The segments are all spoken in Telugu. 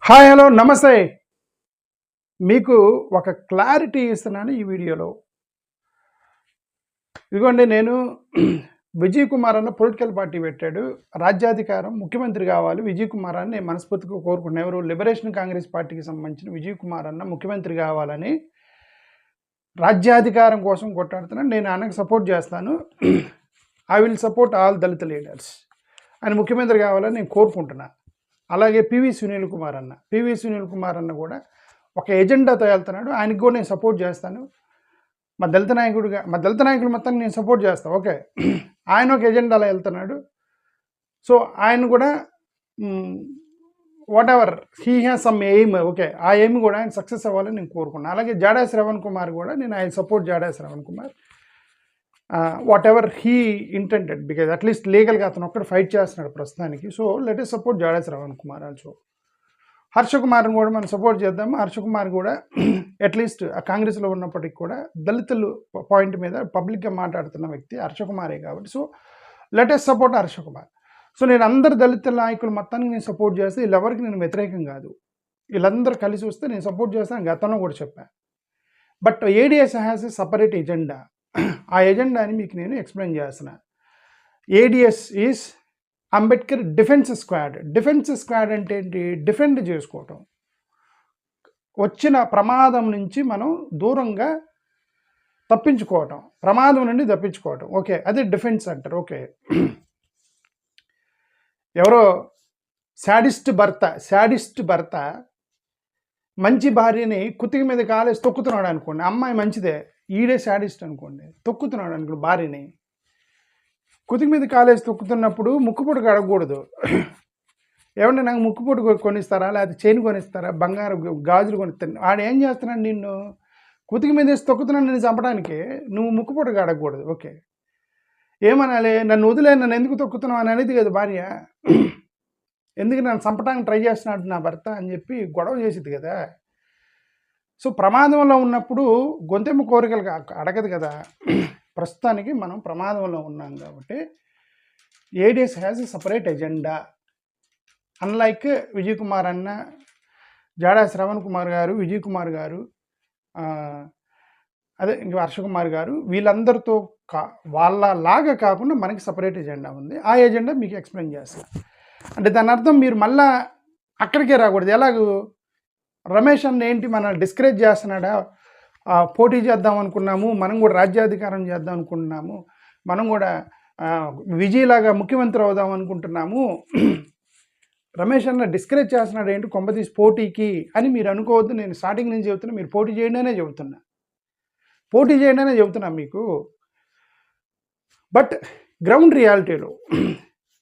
హాయ్ హలో నమస్తే. మీకు ఒక క్లారిటీ ఇస్తున్నాను ఈ వీడియోలో. ఇదిగోండి, నేను విజయ్ కుమార్ అన్న పొలిటికల్ పార్టీ పెట్టాడు. రాజ్యాధికారం ముఖ్యమంత్రి కావాలి విజయ్ కుమార్ అని నేను మనస్ఫూర్తిగా కోరుకున్నాను. ఎవరు? లిబరేషన్ కాంగ్రెస్ పార్టీకి సంబంధించిన విజయ్ కుమార్ అన్న ముఖ్యమంత్రి కావాలని రాజ్యాధికారం కోసం కొట్టాడుతున్నాను. నేను ఆయనకు సపోర్ట్ చేస్తాను. I will support all Dalit leaders. ఆయన ముఖ్యమంత్రి కావాలని నేను కోరుకుంటున్నాను. అలాగే పివి సునీల్ కుమార్ అన్న కూడా ఒక ఎజెండాతో వెళ్తున్నాడు. ఆయనకు కూడా నేను సపోర్ట్ చేస్తాను. మా దళిత నాయకులు మొత్తాన్ని నేను సపోర్ట్ చేస్తాను. ఓకే, ఆయన ఒక ఎజెండాలో వెళ్తున్నాడు. సో ఆయన కూడా what ever he has some aim. Okay, ఆ ఎయిమ్ కూడా ఆయన సక్సెస్ అవ్వాలని నేను కోరుకున్నాను. అలాగే జాడా శ్రవణ్ కుమార్ కూడా నేను I support Jada Shravan Kumar whatever he intended, because at least లీగల్గా అతను ఒక్కడు ఫైట్ చేస్తున్నాడు ప్రస్తుతానికి. So let us support Jada Shravan Kumar. Also Harsha కుమార్ని కూడా మనం సపోర్ట్ చేద్దాము. హర్ష కుమార్ కూడా అట్లీస్ట్ కాంగ్రెస్లో ఉన్నప్పటికీ కూడా దళితులు పాయింట్ మీద పబ్లిక్గా మాట్లాడుతున్న వ్యక్తి హర్ష కుమారే కాబట్టి so let us support Harsha Kumar. So నేను అందరు దళిత నాయకులు మొత్తానికి నేను సపోర్ట్ చేస్తే వీళ్ళెవరికి నేను వ్యతిరేకం కాదు. వీళ్ళందరూ కలిసి వస్తే నేను సపోర్ట్ చేస్తాను, గతంలో కూడా చెప్పాను. But ADS has a separate agenda. ఆ ఎజెండాని మీకు నేను ఎక్స్ప్లెయిన్ చేస్తున్నా. ADS is Ambedkar defence squad. Defence squad అంటే ఏంటి? డిఫెండ్ చేసుకోవటం, వచ్చిన ప్రమాదం నుంచి మనం దూరంగా తప్పించుకోవటం, ప్రమాదం నుండి తప్పించుకోవటం. ఓకే, అదే డిఫెన్స్ అంటారు. ఓకే, ఎవరో శాడిస్ట్ భర్త మంచి భార్యని కుతికి మీద కాలేసి తొక్కుతున్నాడు అనుకోండి, అమ్మాయి మంచిదే, ఈడే శాడిస్ట్ అనుకోండి, తొక్కుతున్నాడు అనుకోండి భార్యని. కుతికి మీద కాలేసి తొక్కుతున్నప్పుడు ముక్కుపొడి కడగకూడదు. ఏమంటే నాకు ముక్కుపొడి కొనిస్తారా, లేకపోతే చైన్ కొనిస్తారా, బంగారు గాజులు కొనిస్తాను. వాడు ఏం చేస్తున్నాడు? నిన్ను కుతికి మీద వేసి తొక్కుతున్నాడు నిన్ను చంపడానికి. నువ్వు ముక్కుపొడి కడగకూడదు. ఓకే, ఏమనాలి? నన్ను వదిలే, నన్ను ఎందుకు తొక్కుతున్నావు అని అనేది కదా భార్య. ఎందుకు నన్ను చంపడానికి ట్రై చేస్తున్నాడు నా భర్త అని చెప్పి గొడవ చేసేది కదా. సో ప్రమాదంలో ఉన్నప్పుడు గొంతెమ్మ కోరికలు అడగదు కదా. ప్రస్తుతానికి మనం ప్రమాదంలో ఉన్నాం కాబట్టి ADS has a separate agenda. Unlike Vijay Kumar అన్న, జాడా శ్రవణ్ కుమార్ గారు, విజయ్ కుమార్ గారు, అదే ఇంకా హర్ష కుమార్ గారు, వీళ్ళందరితో వాళ్ళలాగా కాకుండా మనకి సపరేట్ ఎజెండా ఉంది. ఆ ఎజెండా మీకు ఎక్స్ప్లెయిన్ చేస్తాను. అంటే దాని అర్థం మీరు మళ్ళా అక్కడికే రాకూడదు. ఎలాగూ రమేష్ అన్న ఏంటి మనల్ని డిస్కరేజ్ చేస్తున్నాడా? పోటీ చేద్దాం అనుకున్నాము, మనం కూడా రాజ్యాధికారం చేద్దాం అనుకుంటున్నాము, మనం కూడా విజయ్లాగా ముఖ్యమంత్రి అవుదాం అనుకుంటున్నాము, రమేష్ అన్న డిస్కరేజ్ చేస్తున్నాడు ఏంటి కొంపతీసి పోటీకి అని మీరు అనుకోవద్దు. నేను స్టార్టింగ్ నుంచి చెబుతున్నా, మీరు పోటీ చేయండి అనే చెబుతున్నా మీకు. బట్ గ్రౌండ్ రియాలిటీలో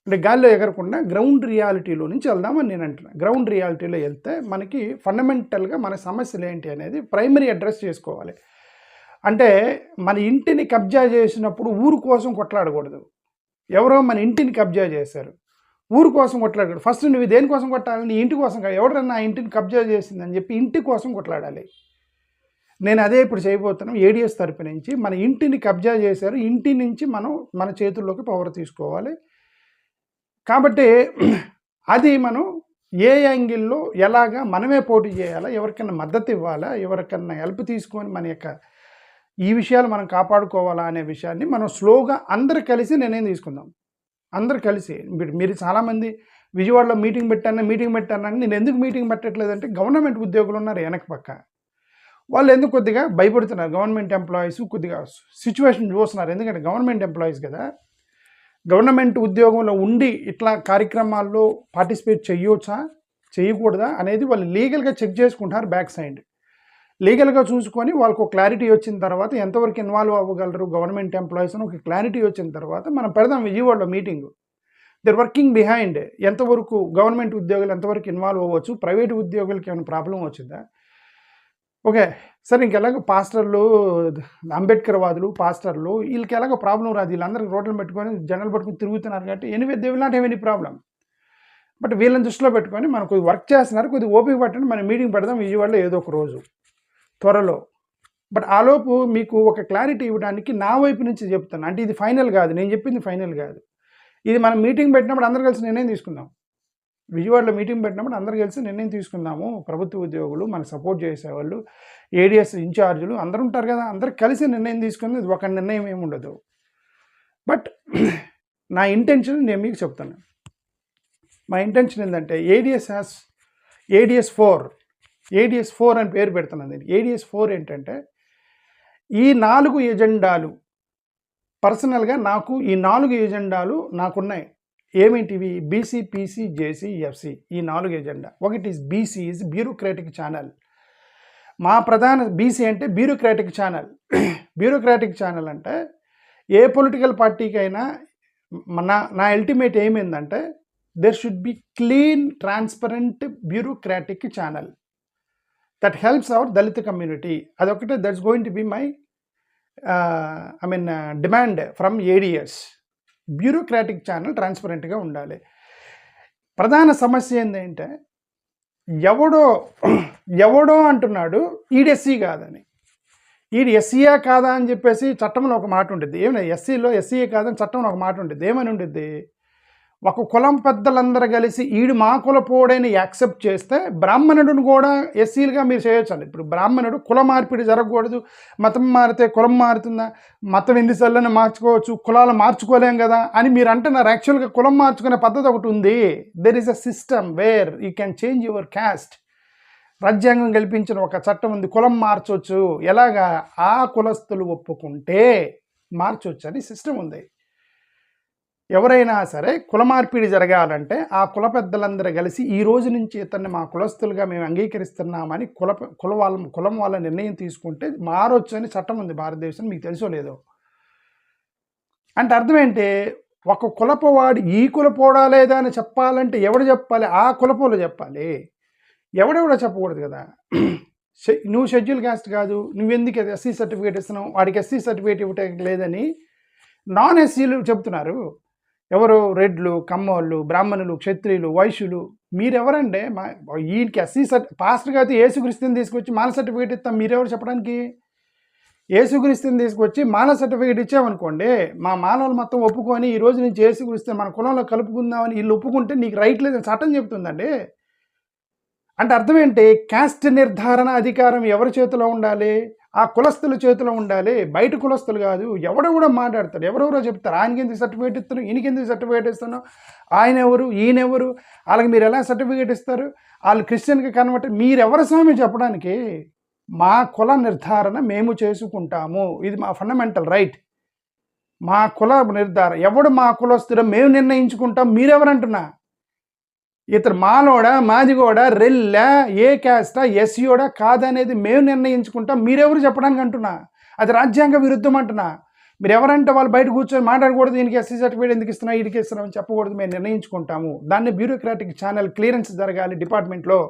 అంటే గాల్లో ఎగరకుండా గ్రౌండ్ రియాలిటీలో నుంచి వెళ్దామని నేను అంటున్నా. గ్రౌండ్ రియాలిటీలో వెళ్తే మనకి ఫండమెంటల్గా మన సమస్యలు ఏంటి అనేది ప్రైమరీ అడ్రస్ చేసుకోవాలి. అంటే మన ఇంటిని కబ్జా చేసినప్పుడు ఊరు కోసం కొట్లాడకూడదు. ఎవరో మన ఇంటిని కబ్జా చేశారు, ఊరు కోసం కొట్లాడకూడదు. ఫస్ట్ నువ్వు దేనికోసం కొట్టాలి? నీ ఇంటి కోసం. ఎవరైనా ఇంటిని కబ్జా చేసిందని చెప్పి ఇంటి కోసం కొట్లాడాలి. నేను అదే ఇప్పుడు చేయబోతున్నాం. ఏడిఎస్ తరపు నుంచి మన ఇంటిని కబ్జా చేశారు, ఇంటి నుంచి మనం మన చేతుల్లోకి పవర్ తీసుకోవాలి. కాబట్టి అది మనం ఏ యాంగిల్లో ఎలాగా మనమే పోటీ చేయాలా, ఎవరికైనా మద్దతు ఇవ్వాలా, ఎవరికైనా హెల్ప్ తీసుకొని మన యొక్క ఈ విషయాలు మనం కాపాడుకోవాలా అనే విషయాన్ని మనం స్లోగా అందరు కలిసి నిర్ణయం తీసుకుందాం. అందరు కలిసి మీరు చాలామంది విజయవాడలో మీటింగ్ పెట్టానని నేను ఎందుకు మీటింగ్ పెట్టట్లేదంటే గవర్నమెంట్ ఉద్యోగులు ఉన్నారు వెనక పక్క, వాళ్ళు ఎందుకు కొద్దిగా భయపడుతున్నారు. గవర్నమెంట్ ఎంప్లాయీస్ కొద్దిగా సిచ్యువేషన్ చూస్తున్నారు. ఎందుకంటే గవర్నమెంట్ ఎంప్లాయీస్ కదా, గవర్నమెంట్ ఉద్యోగంలో ఉండి ఇట్లా కార్యక్రమాల్లో పార్టిసిపేట్ చేయొచ్చా చేయకూడదా అనేది వాళ్ళు లీగల్గా చెక్ చేసుకుంటారు. బ్యాక్ సైడ్ లీగల్గా చూసుకొని వాళ్ళకు ఒక క్లారిటీ వచ్చిన తర్వాత ఎంతవరకు ఇన్వాల్వ్ అవ్వగలరు గవర్నమెంట్ ఎంప్లాయీస్ అని ఒక క్లారిటీ వచ్చిన తర్వాత మనం పెడదాం విజయవాడలో మీటింగ్. దర్ వర్కింగ్ బిహైండ్ ఎంతవరకు గవర్నమెంట్ ఉద్యోగులు ఎంతవరకు ఇన్వాల్వ్ అవ్వచ్చు, ప్రైవేట్ ఉద్యోగులకి ఏమైనా ప్రాబ్లం వచ్చిందా? ఓకే, సరే ఇంకెలాగో పాస్టర్లు, అంబేద్కర్ వాదులు, పాస్టర్లు వీళ్ళకి ఎలాగో ప్రాబ్లం రాదు. వీళ్ళందరికీ రోడ్లు పెట్టుకొని జనాలు పట్టుకుని తిరుగుతున్నారు కాబట్టి anyway they will not have any problem. But వీళ్ళని దృష్టిలో పెట్టుకొని మనం కొద్దిగా వర్క్ చేస్తున్నారు, కొద్దిగా ఓపిక పట్టండి. మనం మీటింగ్ పెడదాం విజయవాడలో ఏదో ఒక రోజు త్వరలో. బట్ ఆలోపు మీకు ఒక క్లారిటీ ఇవ్వడానికి నా వైపు నుంచి చెప్తాను. అంటే ఇది ఫైనల్ కాదు, నేను చెప్పింది ఫైనల్ కాదు. ఇది మనం మీటింగ్ పెట్టినప్పుడు అందరూ కలిసి నిర్ణయం తీసుకుందాం. విజయవాడలో మీటింగ్ పెట్టినప్పుడు అందరూ కలిసి నిర్ణయం తీసుకుందాము, ప్రభుత్వ ఉద్యోగులు మనకు సపోర్ట్ చేసేవాళ్ళు, ఏడిఎస్ ఇన్ఛార్జీలు అందరూ ఉంటారు కదా, అందరు కలిసి నిర్ణయం తీసుకుంది, ఇది ఒక నిర్ణయం ఏమి ఉండదు. బట్ నా ఇంటెన్షన్ నేను మీకు చెప్తాను. మా ఇంటెన్షన్ ఏంటంటే ఏడిఎస్ 4 అని పేరు పెడుతున్నాను. నేను ఏడిఎస్ 4 ఏంటంటే ఈ 4 ఎజెండాలు పర్సనల్గా నాకు ఈ 4 ఎజెండాలు నాకున్నాయి. ఏమిటివి? బీసీ, పీసీ, జేసీ, ఎఫ్సీ, ఈ 4 ఎజెండా. ఒకటి బీసీ ఈజ్ బ్యూరోక్రాటిక్ ఛానల్. మా ప్రధాన బీసీ అంటే బ్యూరోక్రాటిక్ ఛానల్. బ్యూరోక్రాటిక్ ఛానల్ అంటే ఏ పొలిటికల్ పార్టీకైనా నా అల్టిమేట్ ఏమైందంటే there should be clean, transparent bureaucratic channel that helps our Dalit community. అదొకటే, that's going to be my demand from ADS. Bureaucratic channel ట్రాన్స్పరెంట్గా ఉండాలి. ప్రధాన సమస్య ఏంటంటే ఎవడో అంటున్నాడు ఈడు ఎస్సీ కాదని. ఈడు ఎస్సీయా కాదా అని చెప్పేసి చట్టంలో ఒక మాట ఉంటుంది. ఏమైనా ఎస్సీలో ఎస్సీఏ కాదని చట్టంలో ఒక మాట ఉంటుంది. ఏమని ఉంటుంది? ఒక కులం పెద్దలందరూ కలిసి ఈడు మా కులపోడని యాక్సెప్ట్ చేస్తే బ్రాహ్మణుడిని కూడా ఎస్సీలుగా మీరు చేయొచ్చండి. ఇప్పుడు బ్రాహ్మణుడు కుల మార్పిడి జరగకూడదు, మతం మారితే కులం మారుతుందా, మతం ఎన్నిసార్లు మార్చుకోవచ్చు, కులాలు మార్చుకోలేం కదా అని మీరు అంటున్నారు. యాక్చువల్గా కులం మార్చుకునే పద్ధతి ఒకటి ఉంది. There is a system where you can change your caste. రాజ్యాంగం కల్పించిన ఒక చట్టం ఉంది, కులం మార్చవచ్చు. ఎలాగా? ఆ కులస్తులు ఒప్పుకుంటే మార్చవచ్చు అని సిస్టమ్ ఉంది. ఎవరైనా సరే కుల మార్పిడి జరగాలంటే ఆ కుల పెద్దలందరూ కలిసి ఈ రోజు నుంచి ఇతన్ని మా కులస్తులుగా మేము అంగీకరిస్తున్నామని కులం వాళ్ళ నిర్ణయం తీసుకుంటే మారొచ్చు అని చట్టం ఉంది భారతదేశం. మీకు తెలుసో లేదో? అంటే అర్థం ఏంటి? ఒక కులపవాడు ఈ కులపోడా లేదా అని చెప్పాలంటే ఎవడు చెప్పాలి? ఆ కులపోలు చెప్పాలి. ఎవడెవడో చెప్పకూడదు కదా. నువ్వు షెడ్యూల్ కాస్ట్ కాదు, నువ్వెందుకు ఎస్సీ సర్టిఫికేట్ ఇస్తున్నావు, వాడికి ఎస్సీ సర్టిఫికేట్ ఇవ్వటం లేదని నాన్ ఎస్సీలు చెప్తున్నారు. ఎవరు? రెడ్లు, కమ్మోళ్ళు, బ్రాహ్మణులు, క్షత్రియులు, వైశ్యులు. మీరెవరంటే వీటికి ఎస్సీ పాస్టర్గా అయితే యేసుక్రీస్తుని తీసుకొచ్చి మాల సర్టిఫికేట్ ఇస్తాం, మీరెవరు చెప్పడానికి? యేసుక్రీస్తుని తీసుకొచ్చి మాల సర్టిఫికేట్ ఇచ్చామనుకోండి, మా మానవులు మొత్తం ఒప్పుకొని ఈ రోజు నుంచి యేసుక్రీస్తుని మన కులంలో కలుపుకుందామని వీళ్ళు ఒప్పుకుంటే నీకు రైట్ లేదని చట్టం చెప్తుందండి. అంటే అర్థం ఏంటి? క్యాస్ట్ నిర్ధారణ అధికారం ఎవరి చేతిలో ఉండాలి? ఆ కులస్తుల చేతిలో ఉండాలి, బయట కులస్తులు కాదు. ఎవడో కూడా మాట్లాడతాడు, ఎవరెవరో చెప్తారు. ఆయనకి ఎందుకు సర్టిఫికేట్ ఇస్తాను, ఈయనకి ఎందుకు సర్టిఫికేట్ ఇస్తాను, ఆయన ఎవరు, ఈయనెవరు, వాళ్ళకి మీరు ఎలా సర్టిఫికేట్ ఇస్తారు, వాళ్ళు క్రిస్టియన్కి కన్వర్ట్, మీరెవరు స్వామి చెప్పడానికి? మా కుల నిర్ధారణ మేము చేసుకుంటాము, ఇది మా ఫండమెంటల్ రైట్. మా కుల నిర్ధారణ ఎవడు మా కులస్తుడో మేము నిర్ణయించుకుంటాం. మీరెవరంటున్నా? ఇతను మాలోడా, మాదిగోడా, రెల్లా, ఏ క్యాస్టా, ఎస్సీయోడా కాదనేది మేము నిర్ణయించుకుంటాం. మీరెవరు చెప్పడానికి అంటున్నా? అది రాజ్యాంగ విరుద్ధం అంటున్నా. మీరు ఎవరంటే వాళ్ళు బయట కూర్చొని మాట్లాడకూడదు, దీనికి ఎస్సీ సర్టిఫికేట్ ఎందుకు ఇస్తున్నా, వీడికి ఇస్తున్నాం అని చెప్పకూడదు. మేము నిర్ణయించుకుంటాము. దాన్ని బ్యూరోక్రాటిక్ ఛానల్ క్లియరెన్స్ జరగాలి డిపార్ట్మెంట్లో.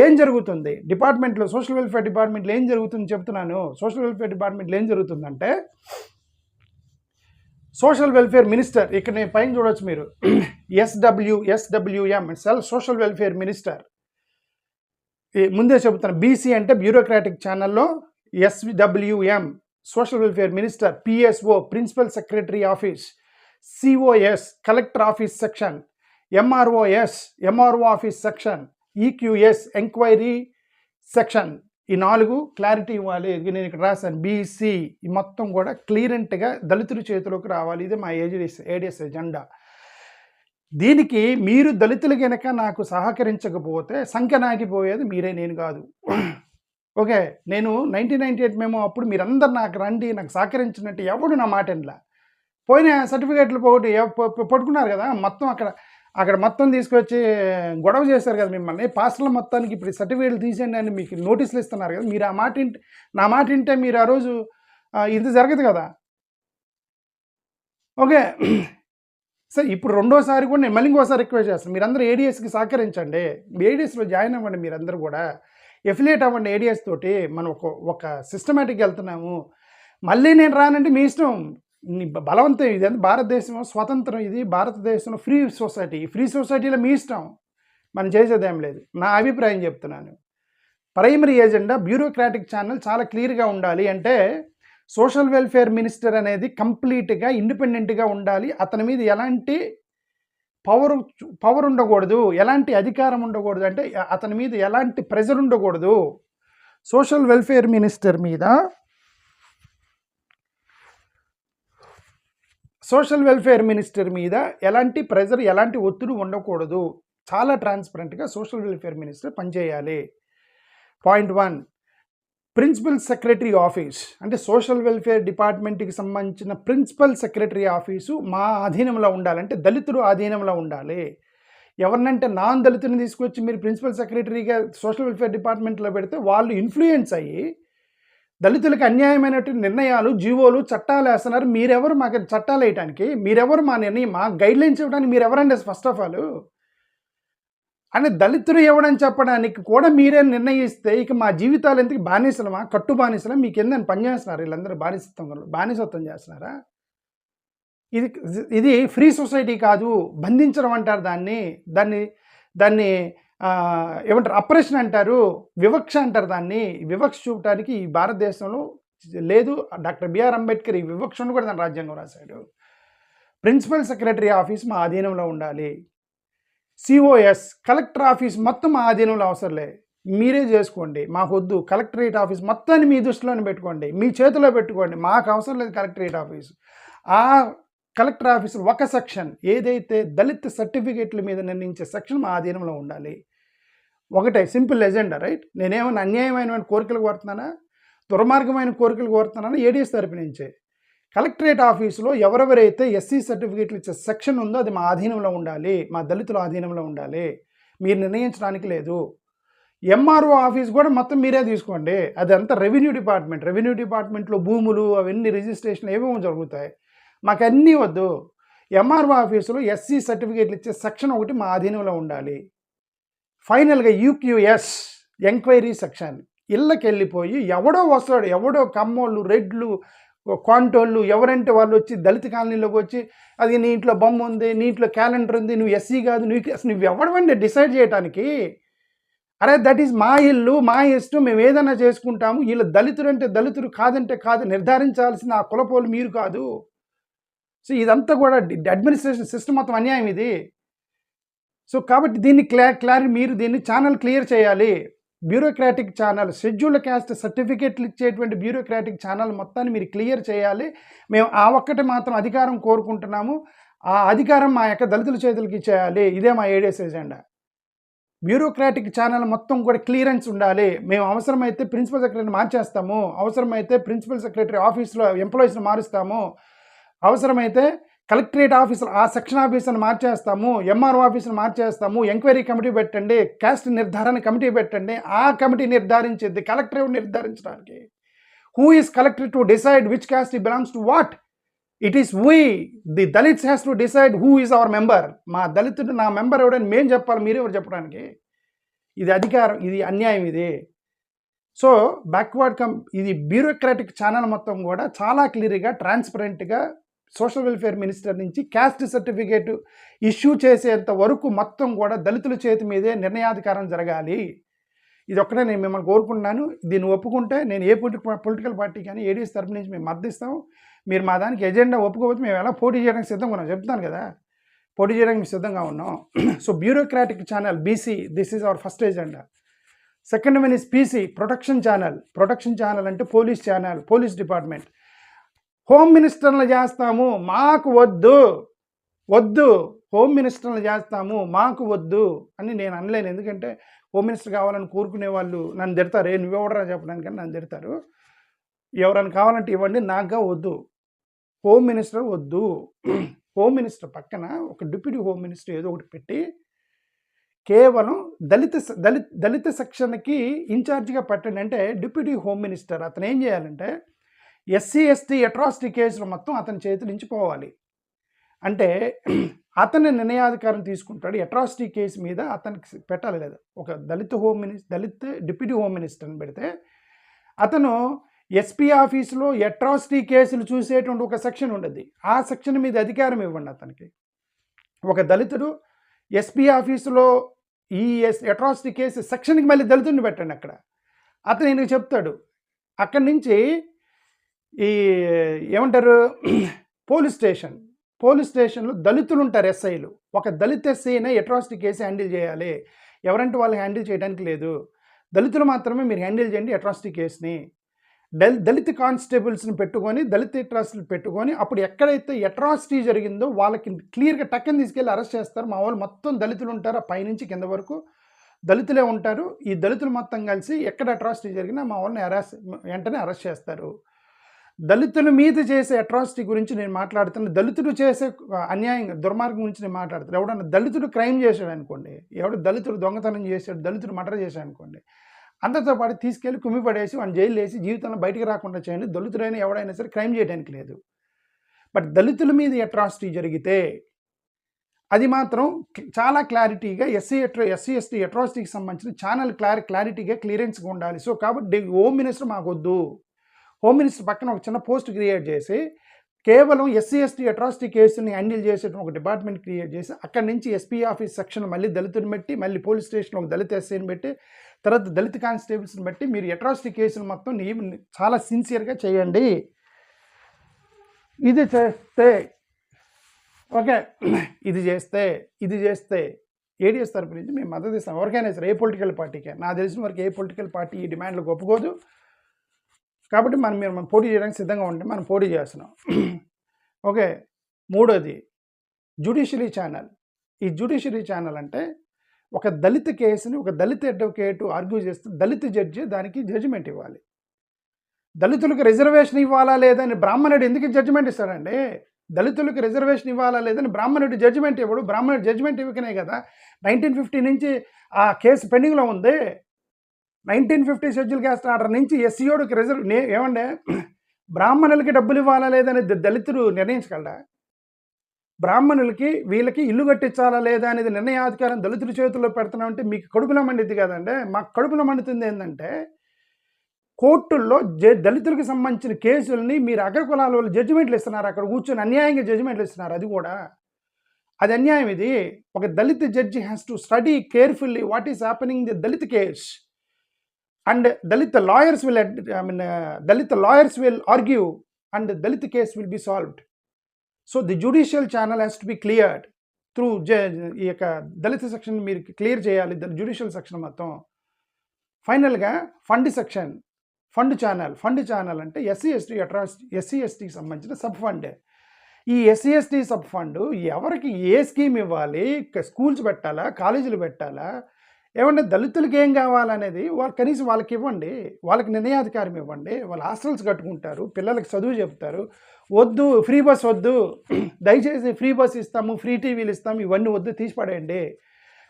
ఏం జరుగుతుంది డిపార్ట్మెంట్లో? సోషల్ వెల్ఫేర్ డిపార్ట్మెంట్లో ఏం జరుగుతుంది చెప్తున్నాను. సోషల్ వెల్ఫేర్ డిపార్ట్మెంట్లో ఏం జరుగుతుందంటే సోషల్ వెల్ఫేర్ మినిస్టర్, ఇక్కడ నేను పైన చూడవచ్చు మీరు, SWM సోషల్ వెల్ఫేర్ మినిస్టర్. ముందే చెబుతాను, బీసీ అంటే బ్యూరోక్రాటిక్ ఛానల్లో SWM social welfare minister, PSO principal secretary office, COS collector office section, MRO office section, EQS enquiry section. ఈ 4 క్లారిటీ ఇవ్వాలి. నేను ఇక్కడ రాశాను బీసీ. ఈ మొత్తం కూడా క్లియరెంట్గా దళితుల చేతిలోకి రావాలి. ఇది మా ఏడిఎస్ ఎజెండా. దీనికి మీరు దళితులు కనుక నాకు సహకరించకపోతే సంఖ్య నాకిపోయేది మీరే, నేను కాదు. ఓకే, నేను 1998 మేము అప్పుడు మీరందరు నాకు రండి, నాకు సహకరించినట్టు ఎవడు నా మాట వినలా. పోయిన సర్టిఫికేట్లు పట్టుకున్నారు కదా, మొత్తం అక్కడ మొత్తం తీసుకొచ్చి గొడవ చేశారు కదా మిమ్మల్ని. పాస్టర్ల మొత్తానికి ఇప్పుడు సర్టిఫికేట్లు తీసేయండి అని మీకు నోటీసులు ఇస్తున్నారు కదా. మీరు నా మాట వింటే మీరు ఆ రోజు ఇది జరగదు కదా. ఓకే సార్, ఇప్పుడు రెండోసారి కూడా నేను మళ్ళీ ఇంకోసారి రిక్వెస్ట్ చేస్తాను, మీరందరూ ఏడిఎస్కి సహకరించండి. ఏడిఎస్లో జాయిన్ అవ్వండి, మీరందరూ కూడా ఎఫిలియేట్ అవ్వండి ఏడిఎస్ తోటి. మనం ఒక సిస్టమేటిక్గా వెళ్తున్నాము. మళ్ళీ నేను రానంటే మీ ఇష్టం, బలవంతం. ఇది అంటే భారతదేశం స్వతంత్రం, ఇది భారతదేశంలో ఫ్రీ సొసైటీ. ఫ్రీ సొసైటీలో మీ ఇష్టం, మనం చేసేదేం లేదు. నా అభిప్రాయం చెప్తున్నాను. ప్రైమరీ ఎజెండా బ్యూరోక్రాటిక్ ఛానల్ చాలా క్లియర్గా ఉండాలి. అంటే సోషల్ వెల్ఫేర్ మినిస్టర్ అనేది కంప్లీట్గా ఇండిపెండెంట్గా ఉండాలి. అతని మీద ఎలాంటి పవర్ ఉండకూడదు, ఎలాంటి అధికారం ఉండకూడదు, అంటే అతని మీద ఎలాంటి ప్రెజర్ ఉండకూడదు. సోషల్ వెల్ఫేర్ మినిస్టర్ మీద ఎలాంటి ప్రెజర్, ఎలాంటి ఒత్తిడి ఉండకూడదు. చాలా ట్రాన్స్పరెంట్గా సోషల్ వెల్ఫేర్ మినిస్టర్ పనిచేయాలి. పాయింట్ 1, ప్రిన్సిపల్ సెక్రటరీ ఆఫీస్ అంటే సోషల్ వెల్ఫేర్ డిపార్ట్మెంట్కి సంబంధించిన ప్రిన్సిపల్ సెక్రటరీ ఆఫీసు మా ఆధీనంలో ఉండాలి, అంటే దళితుడు ఆధీనంలో ఉండాలి. ఎవరినంటే నాన్ దళితుని తీసుకొచ్చి మీరు ప్రిన్సిపల్ సెక్రటరీగా సోషల్ వెల్ఫేర్ డిపార్ట్మెంట్లో పెడితే వాళ్ళు ఇన్ఫ్లుయెన్స్ అయ్యి దళితులకు అన్యాయమైనటువంటి నిర్ణయాలు, జీవోలు, చట్టాలు వేస్తున్నారు. మీరెవరు మాకు చట్టాలు వేయడానికి? మీరెవరు మా నిర్ణయం, మా గైడ్లైన్స్ ఇవ్వడానికి మీరెవరండి ఫస్ట్ ఆఫ్ ఆల్? అని దళితులు ఎవడని చెప్పడానికి కూడా మీరే నిర్ణయిస్తే ఇక మా జీవితాలు ఎందుకు? బానిసలమా, కట్టు బానిసలా? మీకు ఎందుకని పనిచేస్తున్నారు వీళ్ళందరూ? బానిసత్వం చేస్తున్నారా? ఇది ఫ్రీ సొసైటీ కాదు, బంధించడం అంటారు దాన్ని. దాన్ని ఏమంటారు, అప్రెషన్ అంటారు, వివక్ష అంటారు దాన్ని. వివక్ష చూపడానికి ఈ భారతదేశంలో లేదు. డాక్టర్ బిఆర్ అంబేద్కర్ ఈ వివక్షను కూడా తన రాజ్యాంగం రాశాడు. ప్రిన్సిపల్ సెక్రటరీ ఆఫీస్ మా ఆధీనంలో ఉండాలి. సిఓఎస్ కలెక్టర్ ఆఫీస్ మొత్తం మా ఆధీనంలో అవసరం లే, మీరే చేసుకోండి, మాకు వద్దు. కలెక్టరేట్ ఆఫీస్ మొత్తాన్ని మీ దృష్టిలోనే పెట్టుకోండి, మీ చేతిలో పెట్టుకోండి, మాకు అవసరం లేదు కలెక్టరేట్ ఆఫీస్. ఆ కలెక్టర్ ఆఫీస్ ఒక సెక్షన్ ఏదైతే దళిత సర్టిఫికేట్ల మీద నిర్ణయించే సెక్షన్ మా ఆధీనంలో ఉండాలి. ఒకటే సింపుల్ ఎజెండా, రైట్? నేనేమైనా అన్యాయమైన కోరికలు కోరుతున్నానా, దుర్మార్గమైన కోరికలు కోరుతున్నానా? ఏడీఎస్ తరపు నుంచే కలెక్టరేట్ ఆఫీసులో ఎవరెవరైతే ఎస్సీ సర్టిఫికేట్లు ఇచ్చే సెక్షన్ ఉందో అది మా ఆధీనంలో ఉండాలి, మా దళితుల ఆధీనంలో ఉండాలి, మీరు నిర్ణయించడానికి లేదు. ఎంఆర్ఓ ఆఫీస్ కూడా మొత్తం మీరే తీసుకోండి, అదంతా రెవెన్యూ డిపార్ట్మెంట్లో భూములు అవన్నీ రిజిస్ట్రేషన్ ఏమేమో జరుగుతాయి, మాకు అన్నీ వద్దు. ఎంఆర్ఓ ఆఫీసులో ఎస్సీ సర్టిఫికేట్లు ఇచ్చే సెక్షన్ ఒకటి మా ఆధీనంలో ఉండాలి. ఫైనల్గా యూక్యూఎస్ ఎంక్వైరీ సెక్షన్, ఇళ్ళకి వెళ్ళిపోయి ఎవడో వస్తాడు, ఎవడో కమ్మోళ్ళు, రెడ్లు, క్వాంటోళ్ళు ఎవరంటే వాళ్ళు వచ్చి దళిత కాలనీలోకి వచ్చి అది నీ ఇంట్లో బొమ్మ ఉంది, నీ ఇంట్లో క్యాలెండర్ ఉంది, నువ్వు ఎస్సీ కాదు, నువ్వు ఎవడవండి డిసైడ్ చేయడానికి? అరే దట్ ఈజ్ మా ఇల్లు, మా ఇష్టం, మేము ఏదైనా చేసుకుంటాము. వీళ్ళు దళితుడు అంటే దళితుడు, కాదంటే కాదు, నిర్ధారించాల్సిన ఆ కులపోలు మీరు కాదు. సో ఇదంతా కూడా అడ్మినిస్ట్రేషన్ సిస్టమ్ మొత్తం అన్యాయం ఇది. సో కాబట్టి దీన్ని మీరు దీన్ని ఛానల్ క్లియర్ చేయాలి. బ్యూరోక్రాటిక్ ఛానల్, షెడ్యూల్డ్ క్యాస్ట్ సర్టిఫికేట్లు ఇచ్చేటువంటి బ్యూరోక్రాటిక్ ఛానల్ మొత్తాన్ని మీరు క్లియర్ చేయాలి. మేము ఆ ఒక్కటి మాత్రం అధికారం కోరుకుంటున్నాము. ఆ అధికారం మా యొక్క దళితుల చేతులకి ఇచ్చేయాలి. ఇదే మా ఏడీఎస్ ఎజెండా. బ్యూరోక్రాటిక్ ఛానల్ మొత్తం కూడా క్లియరెన్స్ ఉండాలి. మేము అవసరమైతే ప్రిన్సిపల్ సెక్రటరీని మార్చేస్తాము, అవసరమైతే ప్రిన్సిపల్ సెక్రటరీ ఆఫీస్లో ఎంప్లాయీస్ని మారుస్తాము, అవసరమైతే కలెక్టరేట్ ఆఫీసులు ఆ సెక్షన్ ఆఫీసులను మార్చేస్తాము, ఎంఆర్ఓ ఆఫీసును మార్చేస్తాము, ఎంక్వైరీ కమిటీ పెట్టండి, క్యాస్ట్ నిర్ధారణ కమిటీ పెట్టండి. ఆ కమిటీ నిర్ధారించేది కలెక్టర్ నిర్ధారించడానికి. Who is collector to decide which caste he belongs to what? It is we the Dalits has to decide who is our member. మా దళితుడు నా మెంబర్ ఎవడని మేము చెప్పాలి, మీరెవరు చెప్పడానికి? ఇది అధికారం, ఇది అన్యాయం ఇది. సో ఇది బ్యూరోక్రాటిక్ ఛానల్ మొత్తం కూడా చాలా క్లియర్గా, ట్రాన్స్పరెంట్గా సోషల్ వెల్ఫేర్ మినిస్టర్ నుంచి క్యాస్ట్ సర్టిఫికేట్ ఇష్యూ చేసేంత వరకు మొత్తం కూడా దళితుల చేతి మీదే నిర్ణయాధికారం జరగాలి. ఇది ఒక్కటే నేను మిమ్మల్ని కోరుకుంటున్నాను. దీన్ని ఒప్పుకుంటే నేను ఏ పొలిటికల్ పార్టీ కానీ ఏడీఎస్ తరపు నుంచి మేము మద్దతిస్తాం. మీరు మా దానికి ఎజెండా ఒప్పుకోవచ్చు, మేము ఎలా పోటీ చేయడానికి సిద్ధంగా ఉన్నాం చెప్తాను కదా, పోటీ చేయడానికి మేము సిద్ధంగా ఉన్నాం. So bureaucratic channel BC, this is our first agenda. Second one is PC, protection channel అంటే police channel, police department. Home మినిస్టర్లు చేస్తాము, మాకు వద్దు, హోమ్ మినిస్టర్లు చేస్తాము, మాకు వద్దు అని నేను అనలేను. ఎందుకంటే హోమ్ మినిస్టర్ కావాలని కోరుకునే వాళ్ళు నన్ను తిడతారు, నువ్వెవడరా చెప్పడానికి నన్ను తిడతారు. ఎవరైనా కావాలంటే ఇవ్వండి, నాకుగా వద్దు, హోమ్ మినిస్టర్ వద్దు. హోమ్ మినిస్టర్ పక్కన ఒక డిప్యూటీ హోమ్ మినిస్టర్ ఏదో ఒకటి పెట్టి కేవలం దళిత సెక్షన్కి ఇన్ఛార్జిగా పెట్టండి. అంటే డిప్యూటీ హోమ్ మినిస్టర్ అతను ఏం చేయాలంటే ఎస్సీ ఎస్టీ అట్రాసిటీ కేసులు మొత్తం అతని చేతి నుంచి పోవాలి. అంటే అతని నిర్ణయాధికారం తీసుకుంటాడు. అట్రాసిటీ కేసు మీద అతనికి పెట్టాలి లేదా ఒక దళిత్ డిప్యూటీ హోమ్ మినిస్టర్ని పెడితే అతను ఎస్పీ ఆఫీసులో అట్రాసిటీ కేసులు చూసేటువంటి ఒక సెక్షన్ ఉండదు. ఆ సెక్షన్ మీద అధికారం ఇవ్వండి అతనికి. ఒక దళితుడు ఎస్పీ ఆఫీసులో ఈ అట్రాసిటీ కేసు సెక్షన్కి మళ్ళీ దళితుడిని పెట్టండి అక్కడ. అతను ఈయనకు చెప్తాడు. అక్కడి నుంచి ఈ ఏమంటారు పోలీస్ స్టేషన్, పోలీస్ స్టేషన్లో దళితులు ఉంటారు ఎస్ఐలు. ఒక దళిత ఎస్ఐనే అట్రాసిటీ కేసు హ్యాండిల్ చేయాలి. ఎవరంటే వాళ్ళు హ్యాండిల్ చేయడానికి లేదు. దళితులు మాత్రమే మీరు హ్యాండిల్ చేయండి అట్రాసిటీ కేసుని. దళిత కానిస్టేబుల్స్ని పెట్టుకొని దళిత అట్రాసిటీలు పెట్టుకొని అప్పుడు ఎక్కడైతే అట్రాసిటీ జరిగిందో వాళ్ళకి క్లియర్గా టక్కని తీసుకెళ్ళి అరెస్ట్ చేస్తారు. మా వాళ్ళు మొత్తం దళితులు ఉంటారు, పైనుంచి కింద వరకు దళితులే ఉంటారు. ఈ దళితులు మొత్తం కలిసి ఎక్కడ అట్రాసిటీ జరిగినా మా వాళ్ళని వెంటనే అరెస్ట్ చేస్తారు. దళితుల మీద చేసే అట్రాసిటీ గురించి నేను మాట్లాడుతున్నా. దళితుడు చేసే అన్యాయం దుర్మార్గం గురించి నేను మాట్లాడుతున్నాను. ఎవడన్నా దళితుడు క్రైమ్ చేశాడు అనుకోండి, ఎవడు దళితుడు దొంగతనం చేశాడు, దళితుడు మర్డర్ చేశాడు అనుకోండి, అందరితో పాటు తీసుకెళ్ళి కుమ్మి పడేసి వాడిని జైలు వేసి జీవితంలో బయటికి రాకుండా చేయండి. దళితుడైనా ఎవడైనా సరే క్రైమ్ చేయడానికి లేదు. బట్ దళితుల మీద అట్రాసిటీ జరిగితే అది మాత్రం చాలా క్లారిటీగా ఎస్సీ ఎస్టీ అట్రాసిటీకి సంబంధించిన ఛానల్ క్లారిటీగా క్లియరెన్స్గా ఉండాలి. సో కాబట్టి హోమ్ మినిస్టర్ మాకొద్దు. హోమ్ మినిస్టర్ పక్కన ఒక చిన్న పోస్ట్ క్రియేట్ చేసి కేవలం ఎస్సీ ఎస్టీ అట్రాసిటీ కేసుని హ్యాండిల్ చేసేటువంటి ఒక డిపార్ట్మెంట్ క్రియేట్ చేసి అక్కడి నుంచి ఎస్పీ ఆఫీస్ సెక్షన్ మళ్ళీ దళితుని పెట్టి మళ్ళీ పోలీస్ స్టేషన్లో ఒక దళిత ఎస్ఐని పెట్టి తర్వాత దళిత కానిస్టేబుల్స్ని బట్టి మీరు అట్రాసిటీ కేసులు మొత్తం చాలా సిన్సియర్గా చేయండి. ఇది చేస్తే ఓకే, ఇది చేస్తే ఏడీఎస్ తరపు నుంచి మేము మద్దతు ఇస్తాం. ఎవరికైనా సరే, ఏ పొలిటికల్ పార్టీకే. నాకు తెలిసిన వరకు ఏ పొలిటికల్ పార్టీ ఈ డిమాండ్లకు ఒప్పుకోదు. కాబట్టి మనం పోటీ చేయడానికి సిద్ధంగా ఉంటే మనం పోటీ చేస్తున్నాం. ఓకే, మూడోది జ్యుడిషియరీ ఛానల్. ఈ జ్యుడిషియరీ ఛానల్ అంటే ఒక దళిత కేసుని ఒక దళిత అడ్వకేట్ ఆర్గ్యూ చేస్తే దళిత జడ్జి దానికి జడ్జిమెంట్ ఇవ్వాలి. దళితులకు రిజర్వేషన్ ఇవ్వాలా లేదని బ్రాహ్మణుడు ఎందుకు జడ్జిమెంట్ ఇస్తాడండి? దళితులకు రిజర్వేషన్ ఇవ్వాలా లేదని బ్రాహ్మణుడు జడ్జిమెంట్ ఇవ్వడు. బ్రాహ్మణుడు జడ్జిమెంట్ ఇవ్వకనే కదా 1950 నుంచి ఆ కేసు పెండింగ్లో ఉంది. 1950 షెడ్యూల్ క్యాస్ట్ ఆర్డర్ నుంచి ఎస్సీఓడికి ఏమండే బ్రాహ్మణులకి డబ్బులు ఇవ్వాలా లేదని దళితుడు నిర్ణయించగలడా? బ్రాహ్మణులకి వీళ్ళకి ఇల్లు కట్టించాలా లేదా అనేది నిర్ణయాధికారం దళితుల చేతుల్లో పెడుతున్నామంటే మీకు కడుపులో మండిద్ది కదండి. మాకు కడుపులో మండుతుంది ఏంటంటే కోర్టుల్లో దళితులకు సంబంధించిన కేసుల్ని మీరు అగ్రకులాల వాళ్ళు జడ్జిమెంట్లు ఇస్తున్నారు. అక్కడ కూర్చొని అన్యాయంగా జడ్జిమెంట్లు ఇస్తున్నారు. అది అన్యాయం. ఇది ఒక Dalit judge has to study carefully what is happening the Dalit case and Dalit lawyers will argue and Dalit case will be solved. So the judicial channel has to be cleared through ఈ యొక్క దళిత సెక్షన్ మీరు క్లియర్ చేయాలి, జ్యుడిషియల్ సెక్షన్ మొత్తం. ఫైనల్గా ఫండ్ ఛానల్ అంటే ఎస్సీ ఎస్టీకి సంబంధించిన సబ్ ఫండ్. ఈ ఎస్సీ ఎస్టీ సబ్ ఫండ్ ఎవరికి ఏ స్కీమ్ ఇవ్వాలి, స్కూల్స్ పెట్టాలా, కాలేజీలు పెట్టాలా, ఏమంటే దళితులకి ఏం కావాలనేది కనీసం వాళ్ళకి ఇవ్వండి. వాళ్ళకి నిర్ణయాధికారం ఇవ్వండి. వాళ్ళు హాస్టల్స్ కట్టుకుంటారు, పిల్లలకి చదువు చెప్తారు. వద్దు ఫ్రీ బస్ వద్దు, దయచేసి ఫ్రీ బస్ ఇస్తాము, ఫ్రీ టీవీలు ఇస్తాము, ఇవన్నీ వద్దు, తీసిపడేయండి.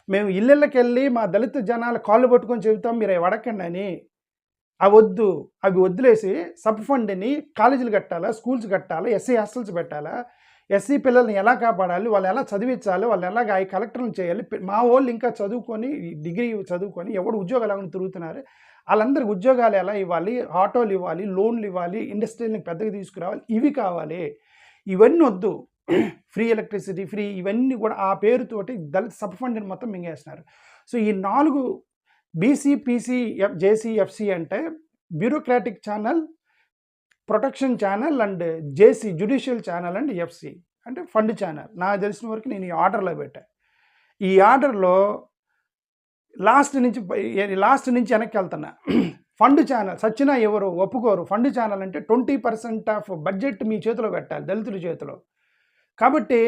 మేము ఇళ్ళకి వెళ్ళి మా దళిత జనాలు కాళ్ళు పట్టుకొని చెబుతాం మీరు అవి అడగండి అని. అవి వదిలేసి సబ్ ఫండ్ని కాలేజీలు కట్టాలా, స్కూల్స్ కట్టాలా, ఎస్సీ హాస్టల్స్ పెట్టాలా, ఎస్సీ పిల్లల్ని ఎలా కాపాడాలి, వాళ్ళు ఎలా చదివించాలి, వాళ్ళు ఎలాగ ఈ కలెక్టర్లు చేయాలి. మా వాళ్ళు ఇంకా చదువుకొని డిగ్రీ చదువుకొని ఎవడు ఉద్యోగాలు ఏమైనా తిరుగుతున్నారు, వాళ్ళందరికీ ఉద్యోగాలు ఎలా ఇవ్వాలి, ఆటోలు ఇవ్వాలి, లోన్లు ఇవ్వాలి, ఇండస్ట్రీని పెద్దగా తీసుకురావాలి, ఇవి కావాలి. ఇవన్నీ వద్దు. ఫ్రీ ఎలక్ట్రిసిటీ, ఫ్రీ, ఇవన్నీ కూడా ఆ పేరుతోటి దళిత సబ్ ఫండ్ని మొత్తం మింగేస్తున్నారు. సో ఈ 4 బీసీ, పీసీ, జేసీ, ఎఫ్సీ అంటే bureaucratic channel, protection channel and JC judicial channel and FC అంటే ఫండ్ ఛానల్. నాకు తెలిసిన వరకు నేను ఈ ఆర్డర్లో పెట్టా. ఈ ఆర్డర్లో లాస్ట్ నుంచి వెనక్కి వెళ్తున్నా. ఫండ్ ఛానల్ సచ్చినా ఎవరు ఒప్పుకోరు. ఫండ్ ఛానల్ అంటే 20% ఆఫ్ బడ్జెట్ మీ చేతిలో పెట్టాలి, దళితుల చేతిలో. కాబట్టి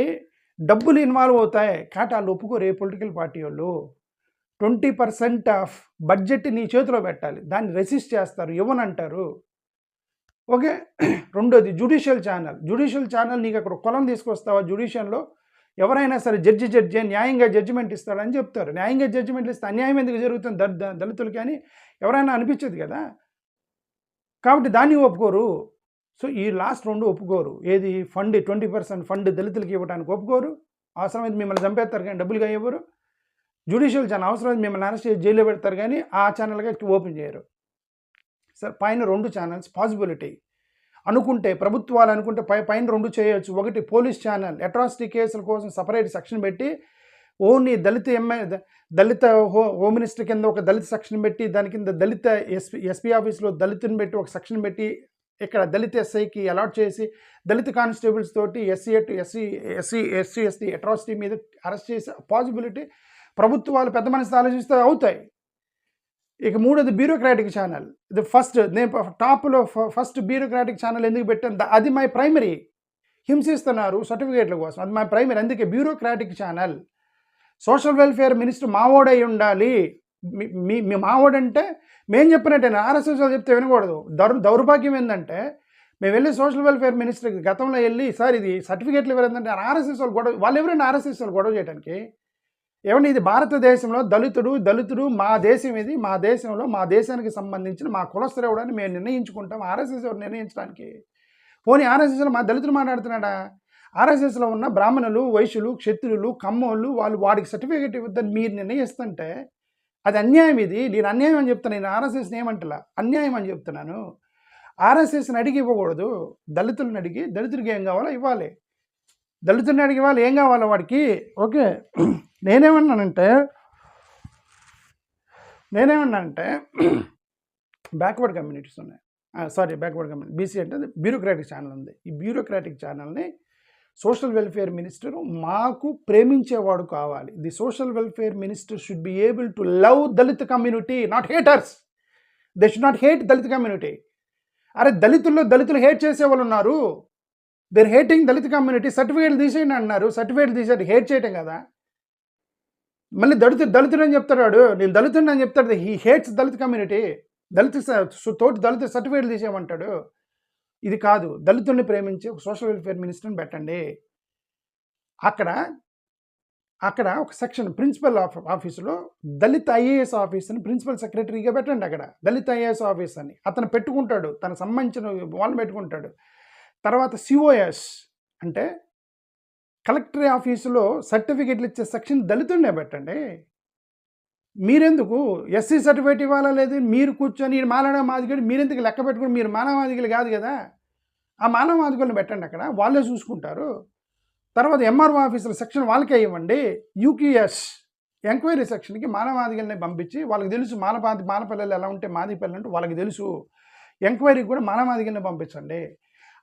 డబ్బులు ఇన్వాల్వ్ అవుతాయి. కాబట్టి వాళ్ళు ఒప్పుకోరు. ఏ పొలిటికల్ పార్టీ వాళ్ళు 20% ఆఫ్ బడ్జెట్ నీ చేతిలో పెట్టాలి, దాన్ని రెసిస్ట్ చేస్తారు, ఇవ్వనంటారు. ఓకే, రెండోది జ్యుడిషియల్ ఛానల్ నీకు అక్కడ కులం తీసుకొస్తావా, జ్యుడిషియల్లో ఎవరైనా సరే జడ్జి న్యాయంగా జడ్జిమెంట్ ఇస్తాడని చెప్తారు. న్యాయంగా జడ్జిమెంట్లు ఇస్తే అన్యాయం ఎందుకు జరుగుతుంది దళితులకి అని ఎవరైనా అనిపించదు కదా. కాబట్టి దాన్ని ఒప్పుకోరు. సో ఈ లాస్ట్ 2 ఒప్పుకోరు. ఏది ఫండ్ 20% ఫండ్ దళితులకి ఇవ్వడానికి ఒప్పుకోరు. అవసరమైతే మిమ్మల్ని చంపేస్తారు కానీ డబ్బులుగా ఇవ్వరు. జ్యుడిషియల్ ఛానల్ అవసరమైతే మిమ్మల్ని అరెస్ట్ చేసి జైల్లో పెడతారు కానీ ఆ ఛానల్గా ఓపెన్ చేయరు. సార్ పైన 2 ఛానల్స్ పాసిబిలిటీ అనుకుంటే, ప్రభుత్వాలు అనుకుంటే పైన 2 చేయొచ్చు. ఒకటి పోలీస్ ఛానల్, అట్రాసిటీ కేసుల కోసం సపరేట్ సెక్షన్ పెట్టి ఓన్లీ దళిత హోమ్ మినిస్టర్ కింద ఒక దళిత సెక్షన్ పెట్టి, దాని కింద దళిత ఎస్పీ ఆఫీస్లో దళితుని పెట్టి ఒక సెక్షన్ పెట్టి ఇక్కడ దళిత ఎస్ఐకి అలాట్ చేసి దళిత కానిస్టేబుల్స్ తోటి ఎస్సీ అట్రాసిటీ మీద అరెస్ట్ చేసే పాసిబిలిటీ ప్రభుత్వాలు పెద్ద మనసు ఆలోచిస్తే అవుతాయి. ఇక మూడోది బ్యూరోక్రాటిక్ ఛానల్. ఇది నేను టాప్లో ఫస్ట్ బ్యూరోక్రాటిక్ ఛానల్ ఎందుకు పెట్టాను, అది మై ప్రైమరీ. హింసిస్తున్నారు సర్టిఫికేట్ల కోసం, అది మై ప్రైమరీ. అందుకే bureaucratic channel. Social welfare minister మావోడై ఉండాలి. మీ మావోడంటే మేము చెప్పినట్టే, ఆర్ఎస్ఎస్ వాళ్ళు చెప్తే వినకూడదు. దౌర్భాగ్యం ఏంటంటే మేము వెళ్ళి సోషల్ వెల్ఫేర్ మినిస్టర్కి గతంలో వెళ్ళి సార్ ఇది సర్టిఫికేట్లు ఇవ్వలేదంటే ఆర్ఎస్ఎస్ వాళ్ళు గొడవ, వాళ్ళు ఎవరైనా ఆర్ఎస్ఎస్ వాళ్ళు గొడవ చేయడానికి. ఏమంటే ఇది భారతదేశంలో దళితుడు మా దేశం, ఇది మా దేశంలో మా దేశానికి సంబంధించిన మా కులస్తులు ఎవడని మేము నిర్ణయించుకుంటాం. ఆర్ఎస్ఎస్ ఎవరు నిర్ణయించడానికి? పోనీ ఆర్ఎస్ఎస్లో మా దళితులు మాట్లాడుతున్నాడా? ఆర్ఎస్ఎస్లో ఉన్న బ్రాహ్మణులు, వైశ్యులు, క్షత్రులు, కమ్మోళ్ళు వాళ్ళు వాడికి సర్టిఫికేట్ ఇవ్వద్దని మీరు నిర్ణయిస్తుంటే అది అన్యాయం. ఇది నేను అన్యాయం అని చెప్తాను. నేను ఆర్ఎస్ఎస్ని ఏమంటలా, అన్యాయం అని చెప్తున్నాను. ఆర్ఎస్ఎస్ని అడిగి ఇవ్వకూడదు, దళితులను అడిగి దళితుడికి ఏం కావాలో ఇవ్వాలి. దళితుడిని అడిగి వాళ్ళు ఏం కావాలో వాడికి. ఓకే, నేనేమన్నానంటే బ్యాక్వర్డ్ కమ్యూనిటీస్ ఉన్నాయి. బ్యాక్వర్డ్ కమ్యూనిటీ బీసీ అంటే బ్యూరోక్రాటిక్ ఛానల్ ఉంది. ఈ బ్యూరోక్రాటిక్ ఛానల్ని సోషల్ వెల్ఫేర్ మినిస్టర్ మాకు ప్రేమించేవాడు కావాలి. The social welfare minister should be able to love Dalit community, not haters. They should not hate Dalit community. అరే దళితులు హేట్ చేసేవాళ్ళు ఉన్నారు. They're hating Dalit community. సర్టిఫికేట్లు తీసేయండి అన్నారు, సర్టిఫికేట్లు తీసేది హేట్ చేయటం కదా. మళ్ళీ దళితుడు అని చెప్తాడు, నేను దళితుడిని అని చెప్తాడు. He hates Dalit community. Dalit సర్టిఫికేట్లు తీసేయమంటాడు. ఇది కాదు. దళితుల్ని ప్రేమించి ఒక సోషల్ వెల్ఫేర్ మినిస్టర్ని పెట్టండి. అక్కడ ఒక సెక్షన్ ప్రిన్సిపల్ ఆఫీసులో దళిత ఐఏఎస్ ఆఫీసర్ని ప్రిన్సిపల్ సెక్రటరీగా పెట్టండి. అక్కడ దళిత ఐఏఎస్ ఆఫీస్ అని అతను పెట్టుకుంటాడు, తనకు సంబంధించిన వాళ్ళని పెట్టుకుంటాడు. తర్వాత సిఓఎస్ అంటే కలెక్టర్ ఆఫీసులో సర్టిఫికేట్లు ఇచ్చే సెక్షన్ దళితుడినే పెట్టండి. మీరెందుకు ఎస్సీ సర్టిఫికేట్ ఇవ్వాలా లేదు? మీరు కూర్చొని మానవ మాదిగడు మీరెందుకు లెక్క పెట్టుకుని, మీరు మానవ మాదిగలు కాదు కదా. ఆ మానవ మాదిగలను పెట్టండి, అక్కడ వాళ్ళే చూసుకుంటారు. తర్వాత ఎంఆర్ఓ ఆఫీసుల సెక్షన్ వాళ్ళకే ఇవ్వండి. యూక్యూఎస్ ఎంక్వైరీ సెక్షన్కి మానవ మాదిగల్ని పంపించి వాళ్ళకి తెలుసు మానపల్లెలు ఎలా ఉంటే మాదిపల్లెలు అంటే వాళ్ళకి తెలుసు. ఎంక్వైరీకి కూడా మానవ మాదిగల్ని పంపించండి.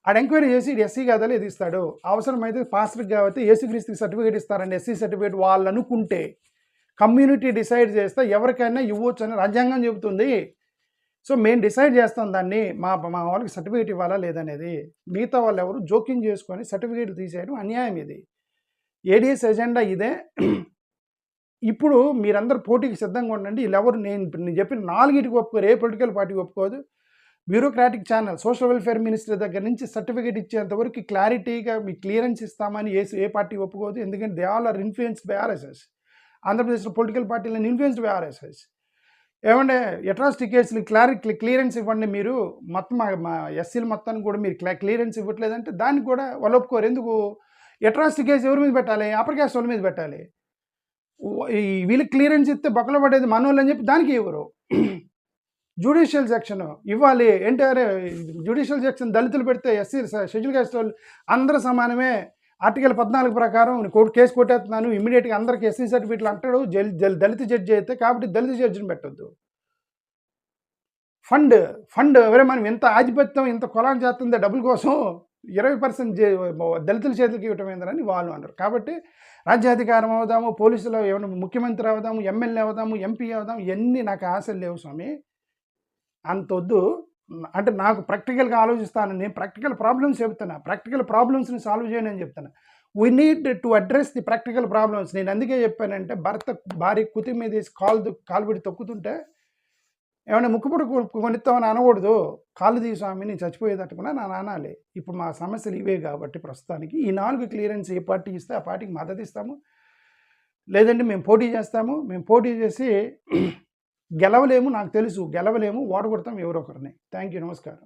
ఆడ ఎంక్వైరీ చేసి ఇది ఎస్సీ కాదా ఇది ఇస్తాడు. అవసరమైతే పాస్టర్కి కాబట్టి ఏసుక్రీస్తుకి సర్టిఫికేట్ ఇస్తారండి, ఎస్సీ సర్టిఫికేట్ వాళ్ళు అనుకుంటే. కమ్యూనిటీ డిసైడ్ చేస్తే ఎవరికైనా ఇవ్వచ్చు అని రాజ్యాంగం చెబుతుంది. సో మేము డిసైడ్ చేస్తాం దాన్ని, మా వాళ్ళకి సర్టిఫికేట్ ఇవ్వాలా లేదనేది. మిగతా వాళ్ళు ఎవరు జోక్యం చేసుకొని సర్టిఫికేట్ తీసేయడం అన్యాయం. ఇది ఏడీఎస్ ఎజెండా ఇదే. ఇప్పుడు మీరందరూ పోటీకి సిద్ధంగా ఉండండి. వీళ్ళెవరు నేను చెప్పిన 4టికి ఒప్పుకోరు, ఏ పొలిటికల్ పార్టీకి ఒప్పుకోదు. Bureaucratic channel social welfare minister దగ్గర నుంచి సర్టిఫికేట్ ఇచ్చేంతవరకు క్లారిటీగా మీ క్లియరెన్స్ ఇస్తామని ఏ పార్టీ ఒప్పుకోదు. ఎందుకంటే they all are influenced by RSS. ఆంధ్రప్రదేశ్లో పొలిటికల్ పార్టీలను ఇన్ఫ్లుయెన్స్డ్ బై ఆర్ఎస్ఎస్. ఏమంటే అట్రాసిటీ కేసులు క్లియరెన్స్ ఇవ్వండి. మీరు మొత్తం మా ఎస్సీలు మొత్తానికి కూడా మీరు క్లియరెన్స్ ఇవ్వట్లేదంటే దానికి కూడా వాళ్ళు ఒప్పుకోరు. ఎందుకు? అట్రాసిటీ కేసు ఎవరి మీద పెట్టాలి? అప్పర్ క్యాస్ట్ వాళ్ళ మీద పెట్టాలి. వీళ్ళకి క్లియరెన్స్ ఇస్తే బొక్కలో పడేది మనోళ్ళు అని చెప్పి దానికి ఇవ్వరు. జ్యుడిషియల్ సెక్షన్ ఇవ్వాలి. ఎన్టీఆర్ జ్యుడిషియల్ సెక్షన్ దళితులు పెడితే ఎస్సీ షెడ్యూల్ క్యాస్ట్ వాళ్ళు అందరూ సమానమే. ఆర్టికల్ 14 ప్రకారం కేసు కొట్టేస్తున్నాను ఇమ్మీడియట్గా అందరికి ఎస్సీ సర్టిఫికేట్లు అంటాడు. దళిత జడ్జి అయితే కాబట్టి దళిత జడ్జిని పెట్టద్దు. ఫండ్ ఎవరే మనం ఇంత ఆధిపత్యం ఇంత కొలాన్ చేస్తుంది డబ్బుల కోసం 20% దళితుల చేతులకి ఇవ్వటం ఏందని వాళ్ళు అంటారు. కాబట్టి రాజ్యాధికారం అవుదాము, పోలీసులు ఏమైనా ముఖ్యమంత్రి అవుదాము, ఎమ్మెల్యే అవుదాము, ఎంపీ అవుదాము, ఇవన్నీ నాకు ఆశలు లేవు స్వామి. అంత వద్దు. అంటే నాకు ప్రాక్టికల్గా ఆలోచిస్తాను. నేను ప్రాక్టికల్ ప్రాబ్లమ్స్ చెప్తున్నా. ప్రాక్టికల్ ప్రాబ్లమ్స్ని సాల్వ్ చేయని అని చెప్తున్నా. We need to address the practical problems. నేను అందుకే చెప్పానంటే భార్య కుతి మీద వేసి కాలు పెట్టి తొక్కుతుంటే ఏమైనా ముక్కుపుడు కొనిస్తామని అనకూడదు. కాళ్ళు తీ స్వామి నేను చచ్చిపోయేటట్టుకున్నా నా అనాలి. ఇప్పుడు మా సమస్యలు ఇవే కాబట్టి ప్రస్తుతానికి ఈ 4 క్లియరెన్స్ ఏ పార్టీ ఇస్తే ఆ పార్టీకి మద్దతు ఇస్తాము. లేదంటే మేము పోటీ చేస్తాము. మేము పోటీ చేసి గెలవలేము, నాకు తెలుసు గెలవలేము, ఓడగొడతాం ఎవరో ఒకరిని. థ్యాంక్ యూ, నమస్కారం.